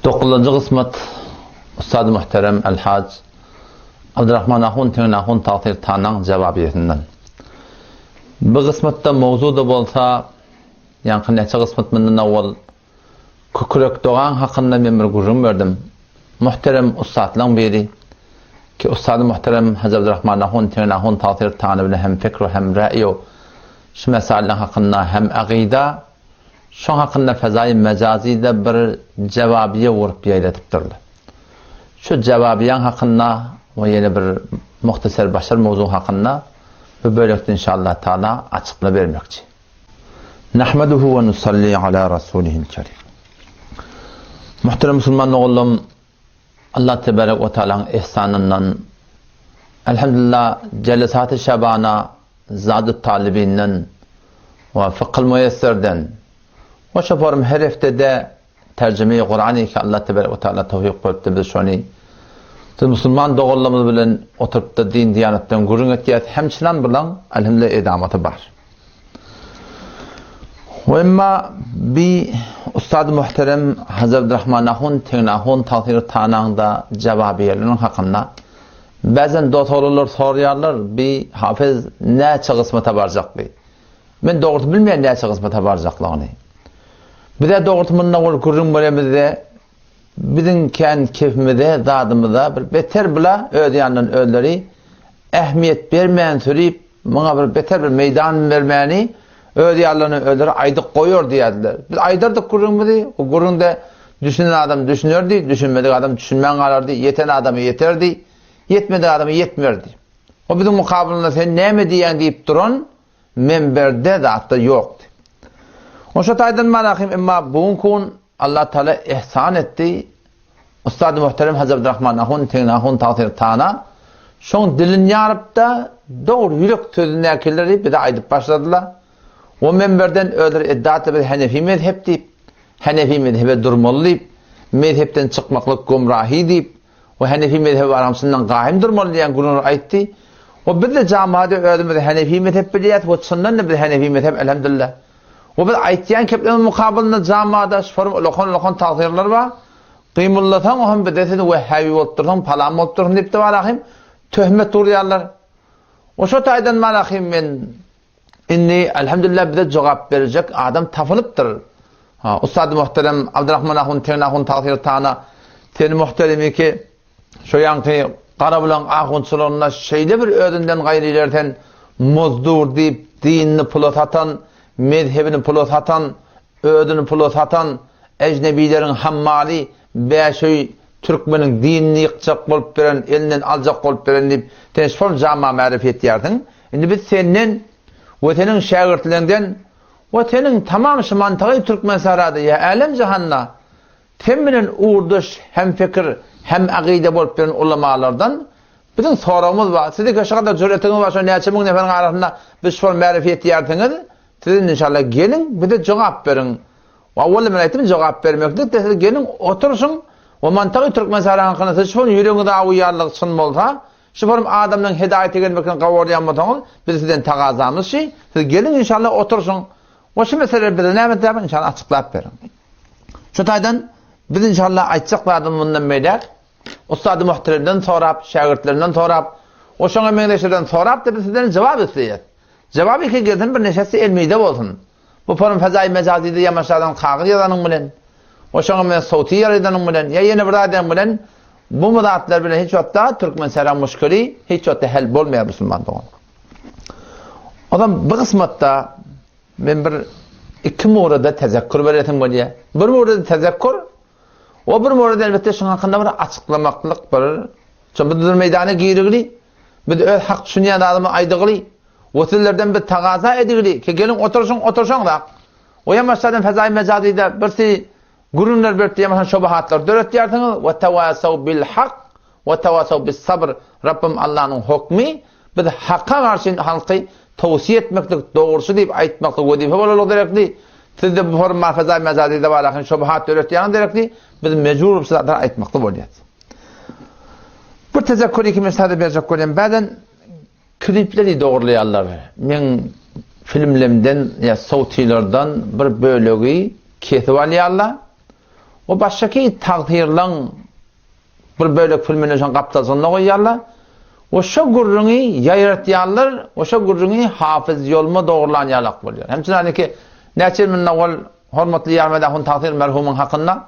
9. kısmet Ustad-ı Muhterem El-Hac Abdurrahman Ahun Tevnahun Tağtir Tanan cevabiyetinden. Bu kısmette mevzu da bolsa yankı neçe kısmet menden avval Kükürek Doğan hakkında ben bir gurrum verdim. Muhterem Ustad'lan biri ki Ustad-ı Muhterem Hacı Abdurrahman Ahun Tevnahun Tağtir Tanan bile hem fikru hem ra'yo şu meseleler hakkında hem aqida şu hakkında fezai mecazide bir cevabiye vurup yaylatıptırdı. Şu cevabiyen hakkında ve yeni bir muhtasar başar mevzu hakkında ve böylelikle inşallah Teala açıkla vermekçi. Nahmeduhu ve nusalli ala rasulihil kerim. Muhterem Müslüman oğlum, Allah Tebarek ve Teala'nın ihsanından elhamdülillah celesat-ı şabana zat-ı talibinden ve fıkh-ı müyesserden ve şaparım her haftada tercüme-i Kur'an'ı ki Allah Tebarek ve Teala tevfik koyup biz şunu Müslüman doğullamız bilen oturup da din diyanetten gurun etiyat hemçinan bilen elhamdülillah edamatı var. Ve emma bir Ustad-ı Muhterem Hacı Abdurrahman Ahun Tevnahun Tağtir Tanan'da cevabiyerinin hakkında bazen doktorlar soruyorlar bir hafız ne kısmete varacak bir. Ben doğru bilmeyen ne kısmete varacaklarını. Bir de doğrultumundan kurun bölümümüzde bizim kendi keyfimizde, dadımızda bir beter bile ödeyanın ölleri ehmiyet vermeyen sürüp bana bir beter bir meydan vermeyeni ödeyanların ölleri aydık koyuyor diyediler. Biz aydırdık kurunumuzu, o kurunda düşünen adam düşünürdü, düşünmedik adam düşünmen kalırdı, yeten adamı yeterdi, yetmedi adamı yetmiyordu. O bizim mukabilinde sen ne mi diyen deyip durun, menberde de hatta yoktu. O şataydan manakım ama bugün Allah Teala ihsan etti. Ustad-ı Muhterem Hacı Abdurrahman Ahun Tevnahun Tağtir Tana şun dilini yarıp da doğru yürek sözünü akilleri bir de aydıp başladılar. O menberden öldür iddiatı bir Hanefi mezhep deyip Hanefi mezhebe durmalı deyip mezhepten çıkmaklık gumrahi deyip o Hanefi mezhebi aramsından gahim durmalı diyen gurur ayıttı. O bir de camiada öldürmedi Hanefi mezhep biliyat o sundan da bir Hanefi mezhep elhamdülillah. O bir ayettiyen keplerin mukabilinde camiada şufarım lokon tağzirler var. Kıymullatan o hem bedesini vehhavi oltturun, palam oltturun deyip de var töhmet duruyarlar. O şu taydan malakim ben inni elhamdülillah bir de cevap verecek adam tafılıptır. Ustad-ı Muhterem Abdurrahman Ahun Tevnahun Tağtir Tana seni muhteremi ki şu yankı karabulan ahunçularına şeyde bir ödünden gayrilerden muzdur deyip dinini pulot atan mezhebini pulot atan, ödünü pulot atan, ecnebilerin hammali, beşöy Türkmenin dinini yıkacak olup veren, elinden alacak olup veren deyip, teşfol cama marifet yerdin. Şimdi biz senin, ve senin şagirdlerinden, ve senin tamam şu mantığı Türkmen sarada, ya alem cihanna, teminin uğurduş, hem fikir, hem akide olup veren ulamalardan, bizim sorumuz var. Sizi kaşı kadar cüretiniz var, şu neçemin efendim arasında, biz şu marifet yerdiniz, sizin inşallah gelin bir de cevap verin. Avval ben ayettim cevap vermektir. Siz gelin otursun. O mantığı Türkmen sarayın kanısı şu yüreğinde uyarlık sunmolsa, şu form adamın hidayete gelmekten kavuryanmadan biz sizden taqazamız şey. Siz gelin inşallah otursun. O şu meseleleri bize ne yapın inşallah açıklayıp verin. Şu taydan biz inşallah açıkladım bundan beri. Ustad-ı Muhterem'den sorap, şagirdlerinden sorap, o şuna mendeşlerden sorap da biz sizden cevap isteyeceğiz. Cevabı ki gelsin bir neşesi ilmide olsun. Bu form fezai mecazide yamaçlardan kağıt yazanın bilen, o şuna sauti yazanın bilen, ya yeni bir adam bilen, bu müdahatler bilen hiç hatta Türkmen seram müşkülü, hiç hatta hel olmayan Müslüman doğan. O zaman bu kısmette ben bir iki muğrada tezekkür veretim bu diye. Bir muğrada tezekkür, o bir muğrada elbette şunun hakkında bir açıklamaklık bir, çünkü bir meydana girigli, bir de hak düşünen adamı aydıglı, Otellerden bir taqaza edigli ki gelin otursun da. O yamaçlardan fezai mecazide birsi gurunlar berti yamaçan şubahatlar dört yartınız ve tevasav bil hak ve tevasav bil sabr. Rabbim Allah'ın hukmi bir hakka karşı halkı tavsiye etmeklik doğrusu deyip aytmaklık vadife olarak gerekli. Siz de bu forma fezai mecazide var şubahat dört yartın gerekli. Biz mecbur sizlerden aytmaklık olacağız. Bu tezekkür iki mesele verecek olayım. Bazen klipleri doğrulayanlar. Men filmlerimden ya sautilerden bir bölüğü kesip alıyorlar. o baştaki takdirlan bir bölük filmini son kaptasında koyarlar. O şu gurrunu yayratyanlar, o şu gurrunu hafız yolma doğrulan yalak buluyor. Hemçinin hani ki neçil min avval hormatlı yarmadahun takdir merhumun hakkında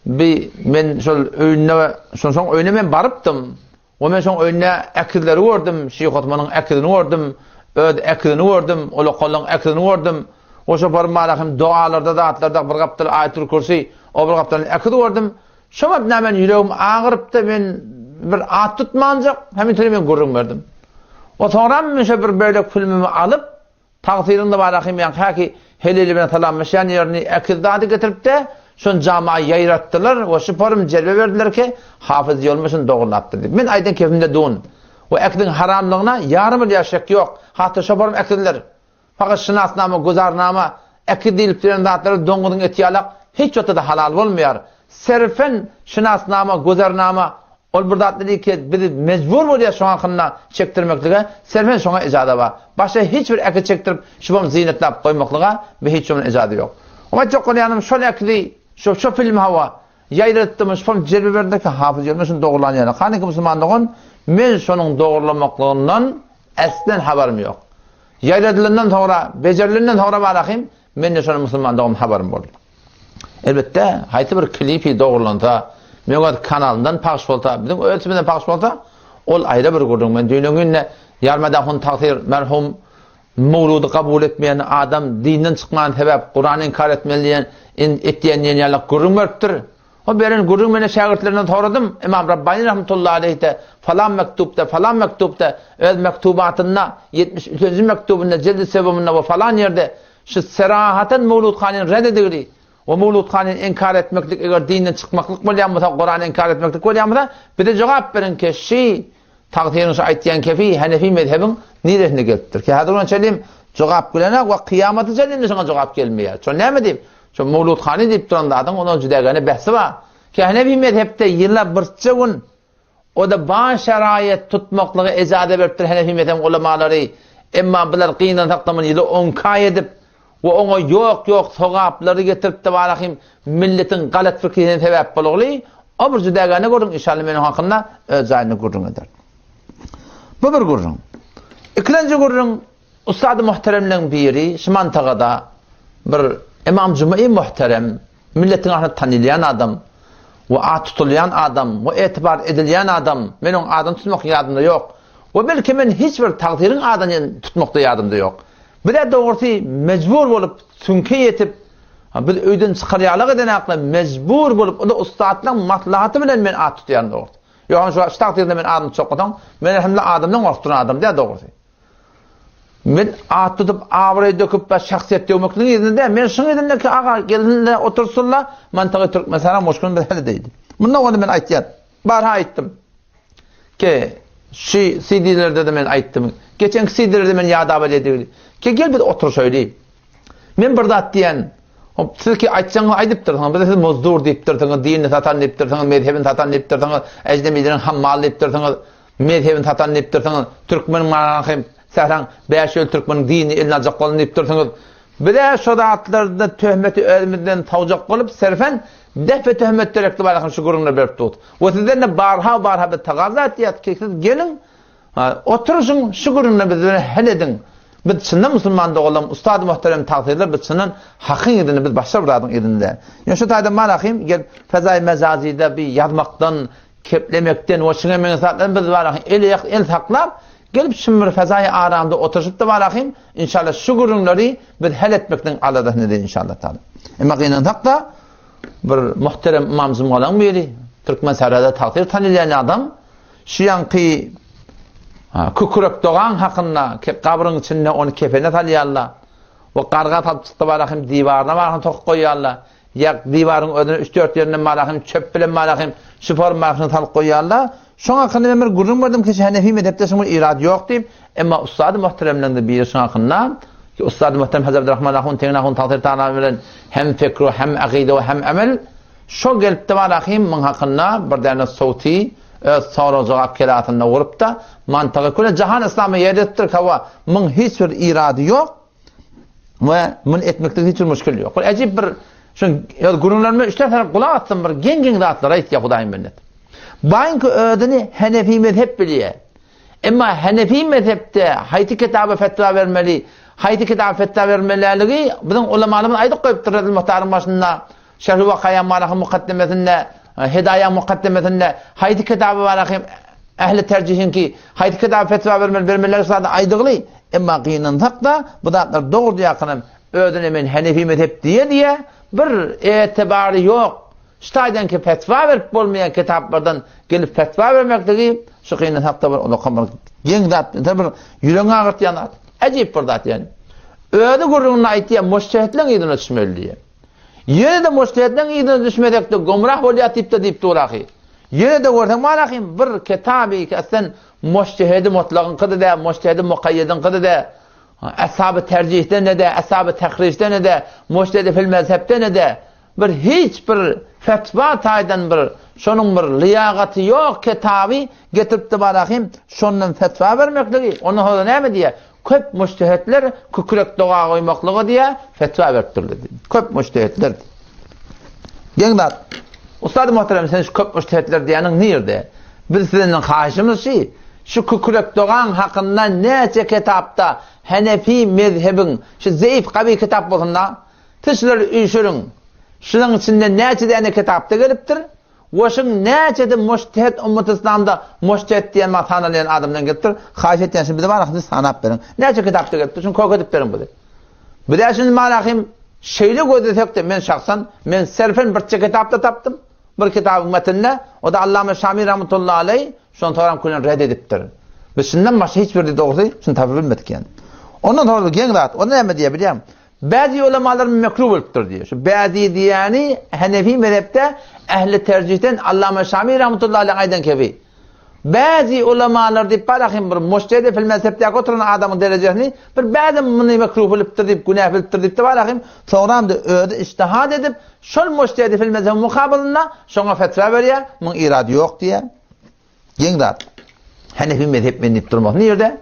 men şol öýüne şoň öýüne men barypdym. O men şoň öýüne ekidleri gördüm, Şeyh Otmanyň ekidini gördüm, öd ekidini gördüm, ola qollaň ekidini gördüm. Oşa barmalahym dualarda da atlarda bir gapdyr aýatul kursi, o bir gapdan ekidi gördüm. Şoňa men ýüregim agyrypdy, men bir at tutmanjak, hem tele men gurrun berdim. O soňra men şo bir bölek filmimi alyp, takdirinde barahym ýa haki heleli bilen talanmaşan ýerini ekidadi getiripde, şon jamaa ýayratdylar, o şu parum jelbe berdiler ki hafız ýolmaşyn dogurlapdy. Men aýdan kefimde dun. O ekidin haramlygyna ýarym ýaşak ýok. Hatda şo parum ekidler. Fakat şinasnama, guzarnama, ekid dilip diren zatları doňgudyň eti ýalak hiç ýotada halal bolmaýar. Serfen şinasnama, guzarnama ol bir zatly ki bizi mecbur bolýar şoňa hynna çekdirmeklige, serfen şoňa ijada bar. Başga hiç bir ekid çekdirip şubam zinetlap goýmaklyga we hiç şoň ijada ýok. Ama çok ýanym şol ekidi, şu film hawa ýayratdym, şol jelbe berdiki hafız ýolmaşyn dogurlanýar. Hanyki musulmanlygyň men şonuň dogurlanmaklygyndan eslen habarim ýok. Yayradylyndan sonra, bejerilenden sonra barahym men de şonu musulmandygym habarim boldy. Elbette haýty bir klipi dogurlanda, Megat kanalından paş bolsa, bizim ölçümden paş bolsa, ol aýra bir gurrun. Men dünýäňe yarmadahun takdir merhum mawludy kabul etmeýän adam, dinden çykman sebäp Qur'any inkar etmeýän, etdiýän ýerler gurrun beripdir. O beren gurrun mene şagirdlerinden soradım. İmam Rabbani rahmetullahi aleyh de falan mektupta öz mektubatyna 73-nji mektubunda cildi sebabında we falan ýerde şu serahaten Mawludkhanyň red edildi. O Mawludkhanyň inkar etmeklik eger dinden çykmaklyk bolýan, Qur'any inkar etmeklik bolýan, bir de jogap berin ki şi takdirini aýtýan kefi Hanefi mezhebiň niresine gelipdir. Ki hadyran çelim jogap gelene we kıyamaty çelim şoňa jogap gelmeýär. Şo näme diýip? Şo Mawludkhany diýip duranda adam ona judagany bahsi bar. Ki Hanefi mezhepde ýyllap birçe gün o da baş şeraýat tutmaklygy ejada beripdir Hanefi mezhep ulemalary. Emma biler qiynan taqtamyn ýyly onkay edip we oňa ýok sogaplary getiripdi barahym milletin galat fikirine sebäp bolagly. O bir judagany görüň inşallah meniň hakymda öz ýaryny görüň eder. Bu bir gurrun. İkinci gurrun ustad-ı muhteremlerin biri şu mantagada bir imam cümai muhterem, milletin ahını tanılayan adam ve tutulayan adam ve etibar edilen adam, men onun adını tutmak yadımda yok. Ve belki men hiçbir takdirin adını tutmakta yadımda yok. Bir de doğrusu mecbur olup sünke yetip bir öýden çykarýarlyk eden akla mecbur bolup o da ustadlaryň maslahaty bilen men at tutýan doğru. Ýa-ni şu takdirde men adymy çokdan, men elhamdülillah adamdan gorkturan adam diýe doğrusu. Men at tutup awry döküp ba şahsiýet döwmekliň ýerinde men şuň edimde ki aga gelinle otursunlar, mantagy türk mesela moşkun bir hali deydi. Bunda onu men aýtýar. Barha aýtdym. Ki şu CD'lerde de men aýtdym. Geçen CD'lerde men ýadap edildi. Ki gel bir otur söýleýim. Men bir zat diýen siz ki aýtsaňyz aýdypdyr, siz mozdur diýipdir, dinni satan diýipdir, mezhebini satan diýipdir, ejnemilerin hammal diýipdir, mezhebini satan diýipdir, türkmen marahym Səhran 5 ýyl türkmen dini eline ajak bolun diýipdir. Bir de şu zatlarda töhmeti ölümden tawjak bolup serfen defe töhmetler ekdi barahym şu gurunlar berip tut. O sizlerle barha bir tagazat ýat ki siz gelin oturuşun şu gurunlar bizden hel edin. Biz çyndan musulman dogalam ustad muhterem takdirler biz çyndan hakyň edini biz başa bir adam edinde. Ýa şu taýda marahym gel fezai mezazide bir ýazmakdan, keplemekden, o şuna men zatdan biz barahym el saklap gelip şimdi fezai aramda oturup da barahym inşallah şu gurunları bir hel etmekden aladyny de inşallah taala. Emma qinan hakda bir muhterem imam zumgalan biri Türkmen sarada takdir tanılayan adam şu yanki kukuruk doğan hakkında kabrın içinde onu kefene talıyarlar ve karga tapçıkta barahym divarına barahym tok koyarlar yak divarın ödünü 3-4 yerine barahym çöp bilen barahym spor markasını talıp koyarlar. Şoň hakynda men bir gurrun berdim ki Hanefi mezhepde şoň irad ýok diýip, emma ustad muhteremlerinde biri şoň hakynda ki ustad muhterem Hazrat Abdurrahman ahun tegnahun takdir taala bilen hem fikru hem aqide hem amel şo gelipdi barahym men hakynda bir däne sowti sonra jogap kelatynda urup da mantagy köle jahan islamy ýerdetdir kawa men hiç bir irady ýok we men etmekde hiç bir müşkil ýok. Ejip bir Şun gurunlarına üçler taraf kulağı atsın bir gen dağıtlar ayet ya Hudayın bennet. Bayınkı ödünü Hanefi mezhep biliye. Ama Hanefi mezhepte hayti kitabı fetva vermeli, hayti kitabı fetva vermeliği bizim ulemalarımız aydık koyup durdu muhtarın başında. Şerh-i Vakaya Malak'ın mukaddemesinde, Hidaya mukaddemesinde hayti kitabı var akım ehli tercihin ki hayti kitabı fetva vermeliler sadece aydıqlı. Ama kıyınındak da bu da doğru yakınım. Ödünü Hanefi mezhep diye bir etibarı yok. Ştaydan ki fetva verip olmayan kitaplardan gelip fetva vermekteği şu kıyının hatta var onu kamar gendat bir yüreğine ağırt yanar. Acayip bir dat yani. Öyle gururuna ait ya müştehitlerin idine düşmeli. Yine de müştehitlerin idine düşmedekte gumrah oluyor tipte deyip duraqı. Yine de görsem malakım bir kitabı ki aslında müştehidi mutlaqın qıdı da müştehidi muqayyidin qıdı da ashab-ı tercihte ne de ashab-ı tahricte ne de müştehidi fil mezhepte ne de bir hiç bir fetva taydan bir şonun bir liyaqati yok kitabı getirip de barakım şondan fetva vermekliği onu hoda näme diye köp müştehitler kükrek doğa koymaklığı diye fetva veripdirdi. Köp müştehitler. Gendat Ustad muhterem sen şu köp müştehitler diyenin nerede? Biz sizin haşimiz şu kükrek doğan hakkında nece kitapta Hanefi mezhebin şu zayıf qabi kitap bolunda tişler üyüşürün. Şunun içinde nece de kitapta gelipdir. Oşun nece de müştehit ümmet İslam'da müştehit diyen matanalayan adamdan gelipdir. Haş etken şimdi var akıdı sanap verin. Nece kitapta gelipdir. Şunu kokudip verin budur. Bir de şimdi malakım şeyli gözetsek de men şahsan men serfen bir kitapta taptım. Bir kitabın metnine o da Allame Şamî rahmetullahi aleyh şunu toram kulen reddedipdir. Biz şundan başka hiçbir de doğru şunu tabi bilmedik yani. Ondan sonra gen rahat. O ne diye biliyorum. Bazı ulemalar mekruh bolupdur diyor. Şu bazı diyani Hanefi mezhepte ehli tercihten Allame Şamî rahmetullahi aleyh aydan kebi. Bazı ulemalar deyip barakim bir müştehid fil mezhepte oturan adamın derecesini bir bazı bunu mekruh bolupdur deyip günah bolupdur deyip barakim sonra da öde ictihad edip şol müştehid fil mezhep mukabilinde şuna fetva veriyor. Bunun iradı yok diye. Gendat Hanefi mezhep menip durmak nerede?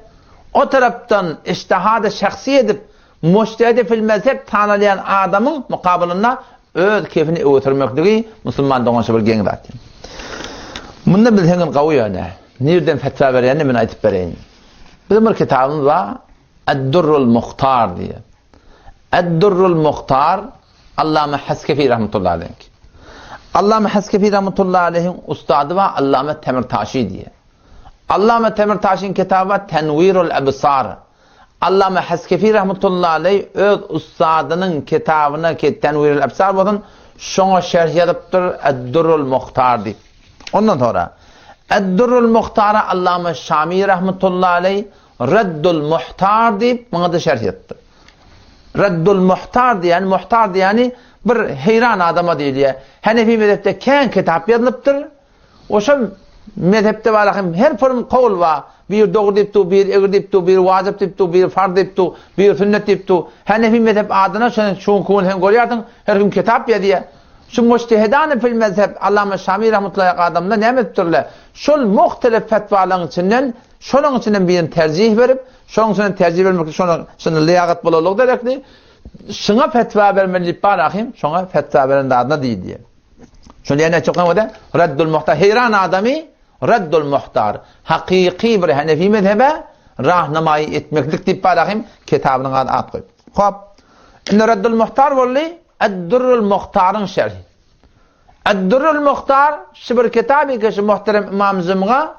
O taraftan ictihadı şahsi edip müştehid fil mezhep tanılayan adamın mukabilinde öz keyfini öğütürmekliği Müslüman doğanşı bir gendat. Bunda bilhengin qavi yani. Nereden fetva vereni men aytıp bereyim. Bizim bir kitabımız var. Ed-Durrul Muhtar diye. Ed-Durrul Muhtar Allame Haskefi rahmetullahi aleyh. Allame Haskefi rahmetullahi aleyh'in ustadı var Allame Temirtaşi diye. Allame Temirtaşi'nin kitabı Tenvirul Ebsar. Allame Haskefi rahmetullahi aleyh öz ustadının kitabına ki Tenvirul Ebsar bolsun şoňa şerh ýazypdyr Ed-Durrul Muhtar diye. Ondan sonra Ed-Durrul Muhtar'a Allame Şamî rahmetullahi aleyh Reddul Muhtar deyip bana da şerh etti. Reddul Muhtar diyeni bir heyran adama değil ya. Hanefi mezhepte kän kitap yazılıpdyr. Oşa mezhepte balakim her form kol var. Bir doğru deyipdi, bir egir deyipdi, bir vacip deyipdi, bir fard deyipdi, bir sünnet deyipdi. Hanefi mezhep adına şunu kun hem görýärdiň her gün kitap ýa-diýe. Şu müştehidan fil mezhep Allame Şamî rahmetullahi adamda näme etdirler? Şol muhtelif fetvalaryň içinden şonuň içinden bir tercih berip, şonuň içinden tercih bermek şonu liyagat bolalog derekli. Şuna fetva vermeli barahim, şuna fetva veren adına diýdi diye. Şonu ýene çykan wada Reddul Muhtar heyran adamy Reddul Muhtar haqiqi bir Hanefi mezhebe rahnamaý etmeklik diýip barahim kitabynyň adyny at goýup. Hop. Indi Reddul Muhtar bolly Ed-Durrul Muhtar'ın şerhi. Ed-Durrul Muhtar şu bir kitabı ki şu muhterem İmam Zımğa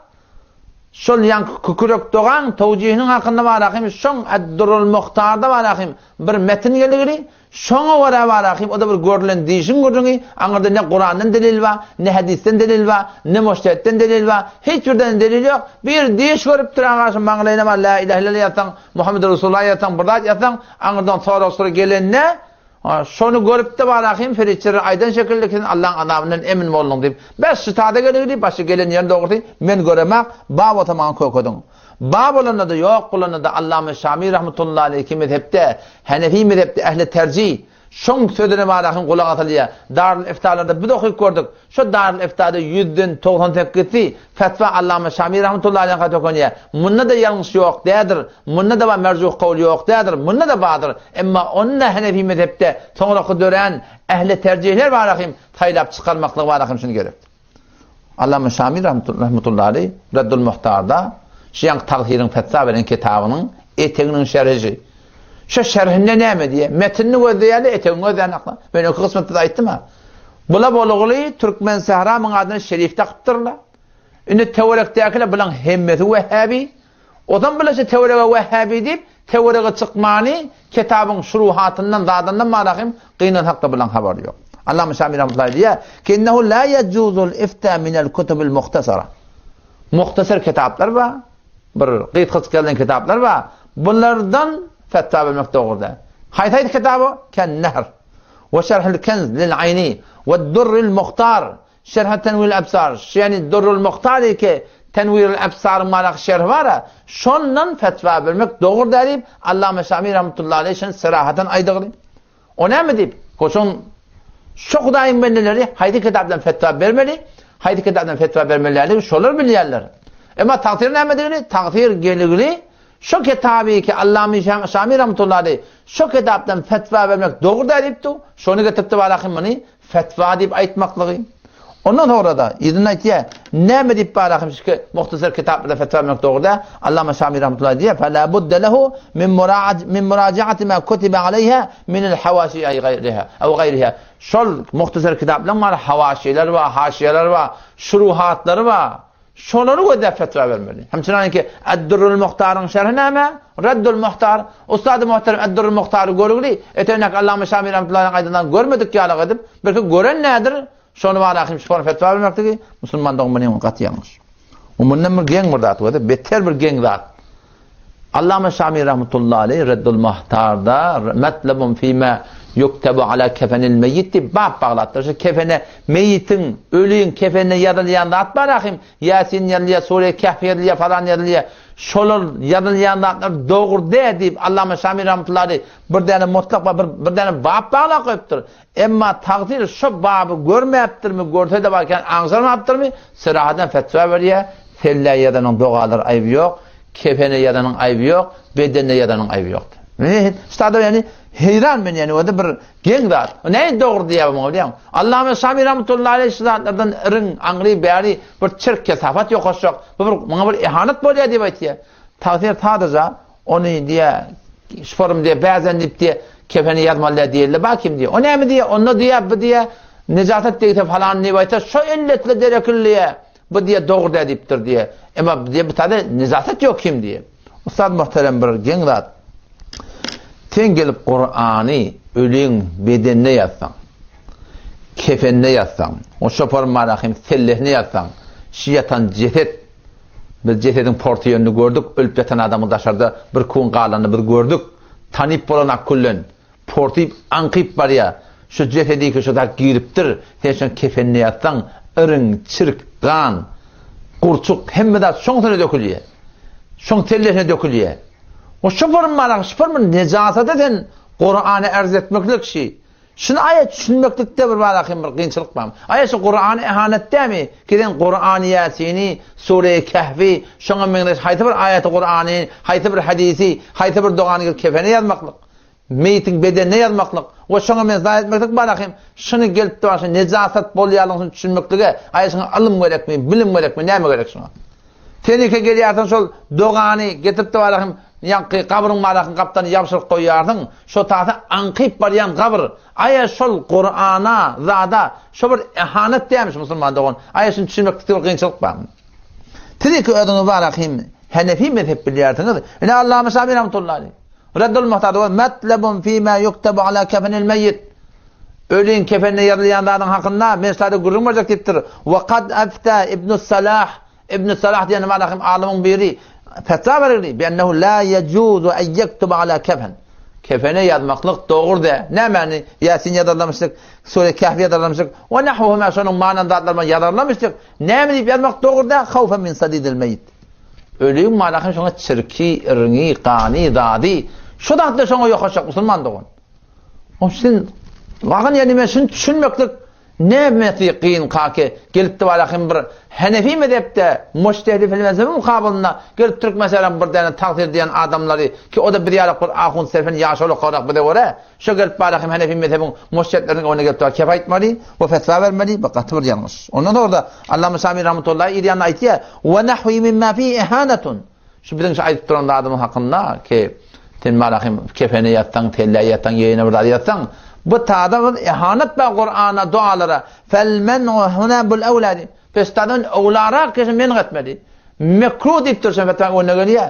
şol yan kükrek doğan tevcihinin hakkında var akım şon Ed-Durrul Muhtar'da var akım bir metin geligiri şona var akım o da bir görülen dişin görünü anırda ne Kur'an'dan delil var ne hadisten delil var ne müştehitten delil var hiçbirden delil yok bir diş görüp duran ağaçın bağlayına var la ilahe illallah yatan Muhammed Resulullah yatan burada yatan anırdan sonra gelen ne şonu görüp de barakim ferişleri aydan şekildekin Allah'ın adamından emin bolun deyip bes şitada geldi başı gelen yerinde okurdu men göremek baba tamam kokudun babolanda da yok bulanda da Allame Şamî rahmetullahi aleyh mezhepte Hanefi mezhepte ehli tercih şoň sözüne barahym gulak atylýar. Darul Iftalarda bir okuyup gördük. Şu Darul Iftada 100'den 98'i fetva Allama Şamil rahmetullahi aleyh katokanya. Munna da yanlış yok değildir. Munna da merzuh kavl yok değildir. Munna da badır. Emma onna Hanefi mezhepte soňra dören ehli tercihler barahym taýlap çykarmaklyk barahym şunu gerek. Allama Şamil rahmetullahi aleyh Reddul Muhtarda şiyan taghirin fetva beren kitabynyň eteginiň şerhi. Şu şerhinde näme diye metnini gözleýärli etegini gözleýän. Ben o kısmında da aýtdym ha. Bula bolugly Türkmen Sahra myň adyny şerif takypdyrlar. Indi teorekdekiler bilen hemmeti Wahhabi. Odan bilen teorege Wahhabi diýip teorege çykmany kitabyň şuruhatyndan dadandan marahym gynan hakda bilen habar ýok. Allama Şamil rahmetullahi diýär ki innehu la yecuzul ifta minel kutubil muhtasara. Muhtasar kitaplar var. Bir gıyt gelen kitaplar var. Bunlardan fetva vermek doğru da. Haytaydı kitabı ken nehr. Ve şerhil kenz lil ayni. Ve durril muhtar. Şerh tenvil absar. Yani durril muhtar ki tenvil absar malak şerh var. Şondan fetva vermek doğru da deyip Allama Şamil rahmetullahi aleyh sırahaten aydığı. O ne mi deyip? Koşun çok daim benneleri haydi kitaptan fetva vermeli. Haydi kitaptan fetva vermeliler. Şolar bilýärler. Ama takdir ne medeni? Takdir geligli. Şu kitabı ki Allama Şamil rahmetullahi aleyh şu kitaptan fetva vermek doğru da deyipdi. Şonu getirdi barahym meni fetva deyip aýtmaklygy. Ondan sonra da izin aýtýar. Näme deyip barahym şu muhtasar kitapda fetva vermek doğru da Allama Şamil rahmetullahi aleyh fela budde lehu min murajaati ma kutiba aleyha min el hawasi ay gayriha aw gayriha. Şol muhtasar kitaplar var, hawasiler var, haşiyeler var, şuruhatları var. Şoları göde fetva vermeli. Hemçinin ki Eddurrul Muhtar'ın şerhi näme? Reddul Muhtar. Ustad-ı muhterem Eddurrul Muhtar'ı görügli. Etenek Allama Şamil rahmetullahi aydından görmedik ýalyk edip, belki gören nädir? Şonu barahym şol fetva vermekdigi musulmandygyň menen gaty ýalňyş. Umumdan bir geň murdat göde, beter bir geň zat. Allama Şamil rahmetullahi aleyh Reddul Muhtar'da metlebun fîme yuktabu ala kefenil meyyit bab bağlattır. Şu kefene meyyitin, ölüyün kefenine yazılýan at barahym Yasin yazılýa, Sure Kahf yazılýa falan yazılýa. Şolor yazılýan atlar doğru deyip Allama Şamil rahmetullahi aleyh bir däne mutlak bir däne bab bağlap goýupdyr. Emma takdir şu babı görmäpdirmi, görse de barken aňsarmapdyrmy? Sırahadan fetva berýär. Selle ýadanyň dogalar aýby ýok, kefene ýadanyň aýby ýok, bedenne ýadanyň aýby ýok. Ustad yani heyran men yani o da bir geň zat. Ne doğru diýär bu diýär. Allama Şamil rahmetullahi aleyh zatlardan irin angly bäri bir çirk kesafat ýokuşjak. Bu bir ihanet bolýar diýip aýtýar. Tawsir taýdaja onu diýär şorum diýär bäzen diýip kefeni ýazmalar diýerler. Bakim diýär. O näme diýär? Onu diýär, bu diýär nejatat diýip falan ne aýtar. Şo illetle derekilliye. Bu diýär doğru diýipdir diýär. Emma diýär bu taýda nejatat ýok kim diýär. Ustad muhterem bir geň zat. Sen gelip Kur'an'ı ölüğün bedenine yazsan, kefenine yazsan, o şoför marahim sellehine yazsan, şiyatan ceset, biz cesedin portu yönünü gördük, ölüp yatan adamı dışarıda bir kun qalanı bir gördük, tanip bolan akkullen, portu ankip var ya, şu cesedi ki şu da giriptir, sen şu kefenine yazsan, ırın, çırk, kan, kurçuk, hemme de şoň sene dökülüyor, şoň sellehine dökülüyor. O şoförün maraq, şoförün necasada sen Kur'an'ı erz etmeklik şey. Şunu ayet düşünmeklikte bir maraqim bir qiyinçilik var. Ayet şu Kur'an'ı ihanette mi? Giden Kur'an-ı Yasin'i, Sure-i Kahf'i, şuna mengeş hayta bir ayeti Kur'an'ı, hayta bir hadisi, hayta bir doğanı kefene yazmaklık. Meyitin bedenine yazmaklık. O şuna mengeş zahit etmeklik maraqim. Şunu gelip de var, necasat bolýarlygyny düşünmeklige, ayet şuna alım gerek mi, bilim gerek mi, näme gerek şuna? Senike gelýärsin şol doğanı getirip de maraqim, yankı kabrın malakın kaptanı yapışırıp koyardın, şu tahta ankip baryan kabr, aya şol Kur'an'a, zada, şu bir ihanet demiş Müslüman doğun, aya şunu düşünmekte bir kıyınçılık var. Dedi ki ödünü barakayım, Hanefi mezhep biliyorsunuz, yine Allama Şamil rahmetullahi aleyh, Reddul Muhtar'da metlebun fîmâ yuktebu ala kefenil meyyit, ölüğün kefenine yazılayan dağın hakkında, meslade gurrun varacak deyiptir, ve kad efta İbn-i Salah diyen malakım alımın biri, fetva verildi. Bi'ennehu la yecuzu en yektuba ala kefen. Kefene yazmaklık doğru de. Ne mani? Yasin yazarlamıştık. Sure Kahf yazarlamıştık. Ve nahvuhuma şunun manan dağıtlarına yazarlamıştık. Ne mi deyip yazmak doğru de? Havfen min sadidil meyyit. Ölüyün malakın şuna çirki, ırni, qani, dadi. Şu dağıtlar şuna yokuşacak Müslüman doğun. O sizin Wagyn ýani men şunu düşünmeklik nämeti qyyn kake gelipdi balakym bir Hanefi mezhepde mujtehid fil mezhebi mukabilna gelip Türk mesela bir däne takdir diýen adamlary ki o da bir ýalyk bir ahun serfen ýaşaly garak bide göre şu gelip balakym Hanefi mezhebiň mujtehidlerine ona gelip kep aýtmady we fetwa bermedi bakat bir ýalňyş. Ondan orada Allama Sami rahmetullahi ýa-ni aýtýar we nahwi mimma fi ihanatun. Şu biziň şu aýdyp duran adamyň hakynda ki ten balakym kefene ýatsaň, telle ýatsaň, ýeňe bir ýatsaň bu taada ihanet be Kur'an'a, dualara fel men'u huna bil evladi pestadan evlara kesin men etmedi mekruh diptir sen fetva ona geliyor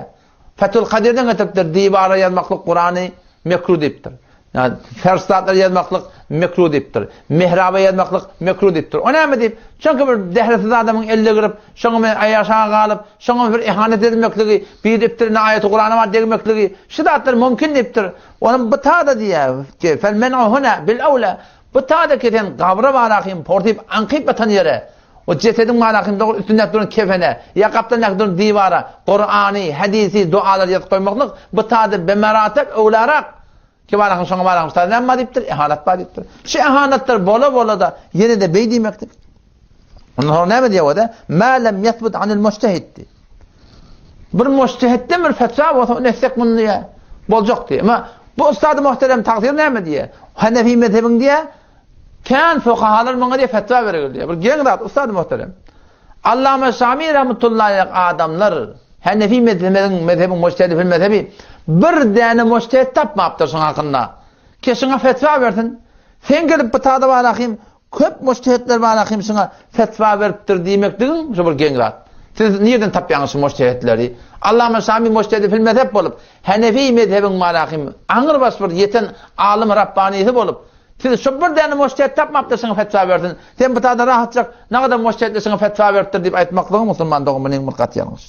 Fethül Kadir'den getiptir divara yazmaklık Kur'an'ı mekruh diptir yani fersatlar yazmaklık mekruh diptir mihraba yazmaklık mekruh diptir ona mı dip çünkü bir dehresiz adamın elle girip şoňa men aýaşa galyp şoňa bir ihanet edilmekligi bir diptir ayet-i Kur'an'a var degmekligi şu zatlar mümkin diptir onun bu taada diýär ki fel men'u huna bil awla bu taada keten gabra barakym portip anqip batan yere o cesedin malakym da üstünde duran kefene yakaptan yakdur divara Kur'an'ı hadisi dualar yazıp koymaklık bu taada be meratib awlarak ki balakym şoňa balakym taada näme diptir ihanet ba diptir şu ihanetler bola da yine de bey diýmekdir. Ondan sonra näme diýär o da ma lam yathbut anil mujtehid bir mujtehidden bir fetva bolsa nesek bunu diýär boljak diýär ama bu ustady muhterem takdir näme diýär Hanefi mezhebiň diýär kan fuqahalar muňa diýär fetva berer diýär bir geň zat ustady muhterem Allama Sami rahmetullahi adamlar Hanefi mezhebiň mujtehid fil mezhebi bir däne mujtehid tapmapdyr şoň hakynda keşiňe fetva berdin sen gelip bu taada balakym köp mujtehidler balakym şoňa fetva beripdir diýmekdiň şu bir geň zat siz nereden tapýaňyz mujtehidleri Allama Sami mujtehid fil mezhep bolup Hanefi mezhebiň malakym aňyr bas bir ýeten alim rabbaniýeti bolup siz şu bir däne mujtehid tapmapdyr fetwa berdin sen bu taada rahatçak näde mujtehidler şoňa fetwa beripdir diýip aýtmaklygy musulmandygyň meniň murkat ýalňyş.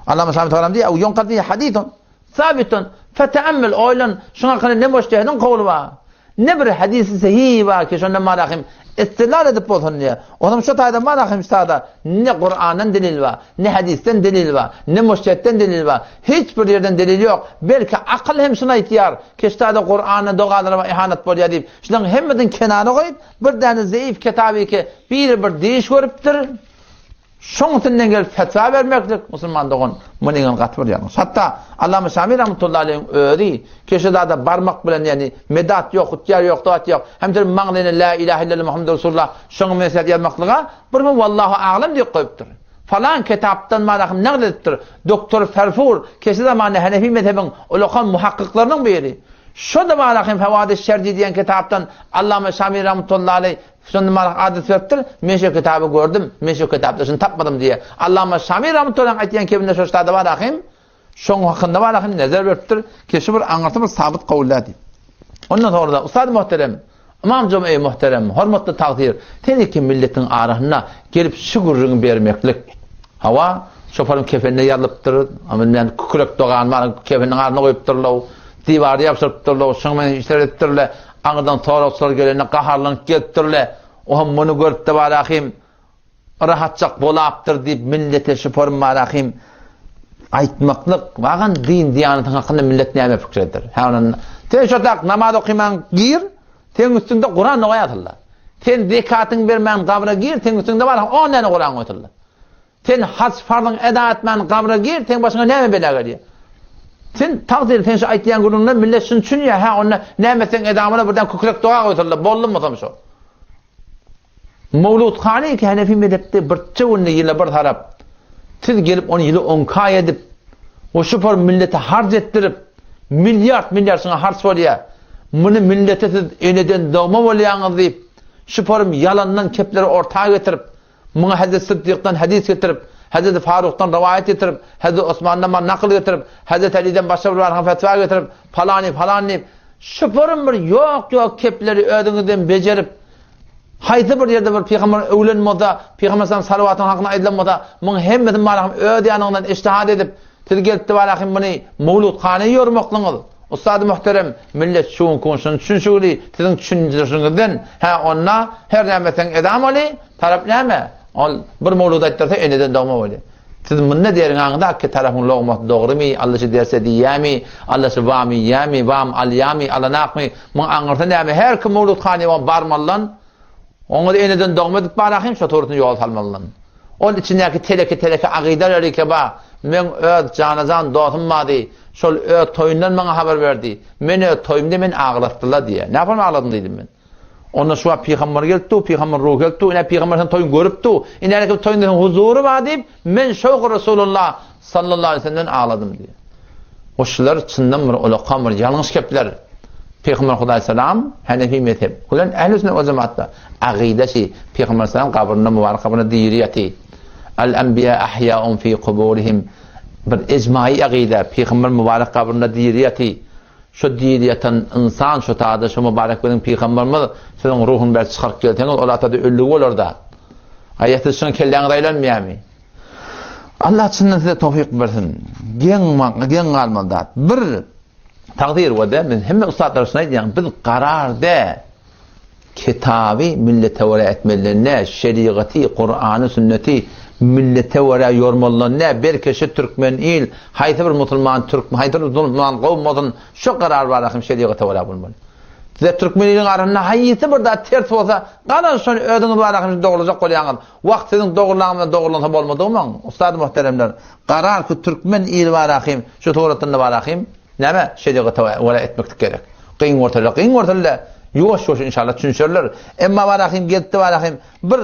Allama Sami taram diýär o ýonqady hadithun sabitun fata'ammel oýlan şoňa kana ne mujtehidin gowly bar ne bir hadisi sahih bar ki şonda malakym istilal edip bolsun diye. Oğlum şu tayda malakym istada ne Kur'an'dan delil var, ne hadisten delil var, ne mujtehidden delil var. Hiçbir yerden delil yok. Belki akıl hem şuna ihtiyar. Ki istada Kur'an'a dogalara ihanet bolýar diýip. Şulan hemmeden kenara goýup bir däne zayıf kitaby ki bir diýiş görüpdir. Şoňdan gelip fetva bermeklik musulmandygyň meniň gatbyr ýalňyş. Hatta Allama Sami rahmetullahi alayhi öýdi keşede da barmak bilen yani medat ýok, hutjar ýok, taat ýok. Hemde maňlyny la ilahe illallah Muhammedur Rasulullah şoň mesele ýazmaklyga bir wallahu a'lam diýip goýupdyr. Falan kitapdan malakym nägledipdir. Doktor Ferfur keşede zamany Hanefi mezhebiň ulaqan muhakkiklarynyň biri. Şu da malakym Fawaid-i Şer'i diýen kitapdan Allama Sami rahmetullahi alayhi şonu malak adet veripdir. Men şu kitabı gördüm, men şu kitapda şunu tapmadım diye. Allama Sami rahmetullahi aýtýan kebinde şu ştada malakym şoň hakynda malakym nezer beripdir ki şu bir aňyrty bir sabit gowullar diýip. Ondan sonra ustad muhterem, imam cemaat muhterem, hormatly takdir, teniki milletiň arahyna gelip şu gurruny bermeklik. Hawa şofarym kefenine ýalypdyr, men kükrek dogan bar kefeniň arahyna goýupdyrlar. Diýbary ýapşyrypdyrlar, şoň men işleretdirler. Aňydan toraçlar gelene gaharlanyp getdirler. O hem muny görüp de balakym rahatçak bolapdyr diýip millete şopar malakym aýtmaklyk wagan din diýanyň hakynda millet näme pikirdir. Haňyň ten şotak namaz okuman gir, ten üstünde Kur'an goýatyrlar. Ten zekatyň bermän gabra gir, ten üstünde bar 10 näme Kur'an goýatyrlar. Ten hac farzyň eda etmän gabra gir, ten başyna näme bela gelýär. Sen takdir sen şu aýtýan gurunla millet şunu düşünýär, ha onda näme edamına birden kükrek doğa goýdurlar, bollum mı şu? Mevlud Khani ki Hanefi mezhepde bir çowunny ýyla bir tarap. Siz gelip onu ýyly onkay edip, o şupar millete harc etdirip, milyard şuna harç bolýar. Muny millete siz eneden dowma bolýaňyz diýip, şuparym yalandan kepleri ortağa getirip, muňa Hazrat Siddiqdan hadis getirip, Hazreti Faruk'tan rivayet getirip, Hazreti Osman'dan nakıl getirip, Hazreti Ali'den başka bir fetva getirip, falani. Şuparım bir yok kepleri ödüňizden bejerip, hayzy bir yerde bir peygamber öwlenmede, peygamberden salavatın hakyna aýdylanmada, muň hemmeti malakym ödýanyňdan ijtihad edip, siz gelipdi balakym muny Mevlud Khany ýormaklyňyz. Ustady muhterem, millet şuň konşun düşünşüli, sizin düşünýäriniňizden, ha onna her näme edam oli, tarap näme? Ol bir mevlud aýtdyrsa eneden dowma bolýar. Siz ne derin anda ki tarafın loğmat doğru mi? Allah'ı derse diyemi, Allah'ı vami yemi, vam al yami, alanak mi? Mun anırtın yemi. Her kim mevlut khani var barmallan. Onu da eneden doğmadık barakım şu torutunu yol salmallan. Onun içindeki teleke aqideleri ki ba men öz canazan doğsunmadı. Şol öz toyundan bana haber verdi. Men öz toyumda men ağlattılar diye. Ne yapalım ağladım dedim ben. Onda şu peygamber geldi, peygamber ruh geldi, ine peygamberden toyun görüptü. İnerke toyundan huzuru var deyip men şoq Resulullah sallallahu aleyhi ve sellem'den ağladım diye. Oşlar çından bir ola qamır yalnız kepler. Peygamber Aleyhisselam Hanefi mezhep. Ulan ehl-i sünnet ve cemaatda aqidesi Peygamber Aleyhisselam kabrında mübarek kabrında diriyeti. El-enbiya ahya'un fi kuburihim. Bir icmai aqide Peygamber mübarek kabrında diriyeti. Şu diriyetin insan şu taada şu mübarek benim peygamberimiz senin ruhun bel çıkarıp geldiğiniz ola taada öllüğü olur da. Ayet-i sünnet kelleğine daylanmayami. Allah çından size tevfik versin. Gen almanda bir takdir ve de biz hem ustadlar sunaydıyan biz kararda kitabı millete vere etmelerine, şeriatı, Kur'an'ı, sünneti millete vere yormalarına, bir kişi Türkmen il, haydi bir Müslüman Türkmen, haydi bir Müslüman kavmudun şu karar var akım şeriatı vere bulmalı. Size Türkmen ilin arasında haydi bir daha ters olsa, kanan şunu ödünü var akım doğulacak kolayağın. Vakt sizin doğrulansa olmadı mı? Ustad muhteremler, karar ki Türkmen il var akım, şu tuğratında var akım, neme şeriatı vere etmek gerek. Kıyın ortalı. Yoş inşallah çünşörler. Emma varakim geldi varakim bir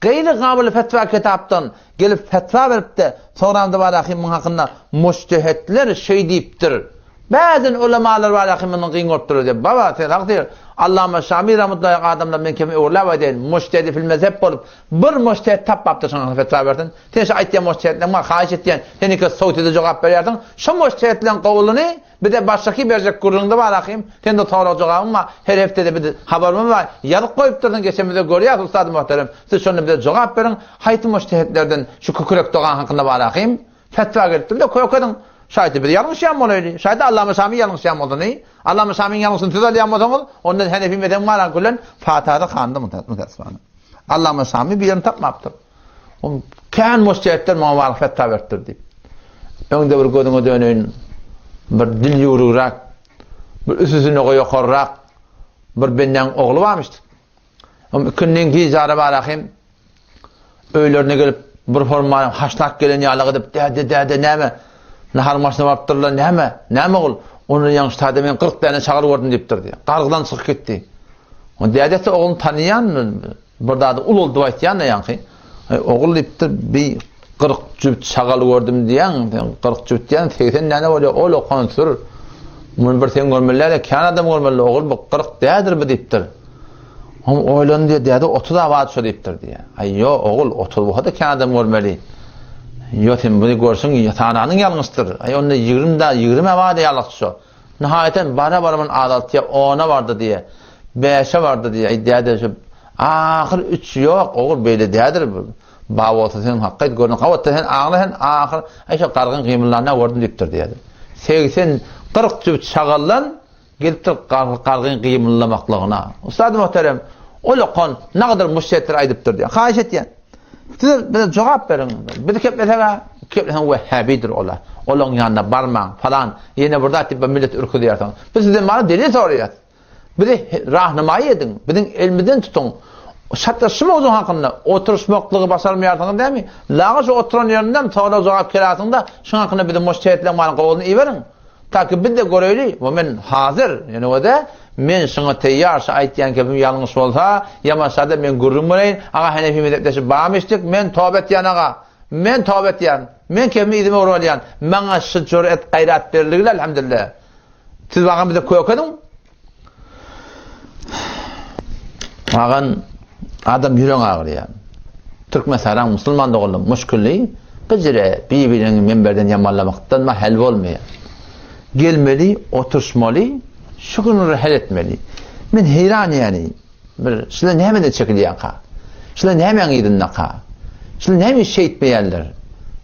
gayri kabul fetva kitaptan gelip fetva verip de sonranda varakim'in hakkında mujtehitler şey deyiptir. Bazen ulemalar varakim'in kıyın ortalı diye. Baba sen takdir. Allame Şamî rahmetullahi adamlar men kemi uğurlava edin. Mujtehid fil mezhep olup bir mujtehid tapaptı sana fetva verdin. Sen aytyan mujtehidle ma xahiş etyen. Seni ki savtide cevap bererdin. Şu mujtehidlen qavlunu bir de baştaki verecek kurulunda var akıyım. Sen de tavra cevabım ama her haftada bir haberim var. Yalık koyup durdun geçemede görüyor ustad muhterem. Siz şunu bir de cevap verin. Haytı mujtehidlerden şu kukurek doğan hakkında var akıyım. Fetva geldim de koyukadın. Şayet bir yanlış yapmalıydı. Şayet Allame Şamî yanlış yapmadı ne? Allame Şamî'nin yanlışını tüzel yapmadı. Ondan Hanefi mezhebi var kullan Fatiha'da kandı mutasıfane. Allame Şamî bir yerini tapmaptır. On kan mujtehidler muvaffak fetva vertirdi. Önde bir gözüne dönün. Bir dil yorurak, bir üstüne koyurak, bir benden oğlu varmıştı. Künnin gizarı var akım, öylerine gelip bir formal haşlak gelen yalı gidip dede neme, nahar maşına varıptırlar neme oğul, onun yanlış tadı ben 40 tane çağır vurdum deyiptir diye. Kargıdan çıkıp gitti. O dedesi oğlunu tanıyan, burada da ul oldu aytyan ne yankı. Oğul deyiptir bir 40 cüpt çağal gördüm diyen, 40 cüpt diyen 80 tane oluyor, oğlu kontur. Bunu bir sen görmeler, Kanada mı görmeler, oğul bu 40 değerdir bu deyiptir. Oğlun diye deyadi 30 avadı şu deyiptir diye. Ay yo oğul 30 bu da Kanada mı görmeli. Yo sen bunu görsün yatağının yanlıştır. Ay onda 20 avadı yanlış şu. Nihayeten barabaraman adatıya 10'a vardı diye, 5'e vardı diye deyadi şu. Ahir 3 yok, oğul böyle deyədir bu. Bağıtı sen hakkıydı görün. Qavatta sen ağlı ahir ayşe qarğın qiyımlarına vurdun deyiptir deyədir. 80-40 cübt şağallan geliptir qarğın qiyımlamaklarına. Ustad muhterem, olaqon ne kadar müştehitler aydıptır diye. Xahiş etyen. Siz bir cevap verin. Bir keplesene Vehhabidir ola. Olağın yanına barman falan. Yine burada atip millet ürkü diyersen. Biz sizden bana deli soruyoruz. Bir de rahnumayı edin. Bizim elmiden tutun. Şartlaşma uzun hakkında oturuşmaklığı basarmayardınız değil mi? Lağış oturan yerinden sonra cevap kirasında şu hakkında bir de müştehitlen bana qavulunu iyi verin. Ta ki bir de göreyli. Ve men hazır. Yani o da men şuna teyyarsa aytyan ki yanlış olsa yamasa da men gurrum bulayın. Ağa Hanefi mezhepleşip bağmıştık. Men tövbet yan ağa. Men tövbet yan. Men kemi idime uğralayan. Bana şu cüret gayrat verildiğiyle elhamdülillah. Siz bana bir de koyakadın. Ağın adam yüreğin ağrıyor. Türk mesela Müslüman da oğlum müşkülli. Gıcire birbirinin menberden yamallamaktan mahal olmuyor. Gelmeli, oturuşmalı, şükürünü hal etmeli. Ben heyran yani. Şöyle ne hemen de çekiliyor ka. Şöyle ne hemen gidin ka. Şöyle ne hemen şey etmeyenler.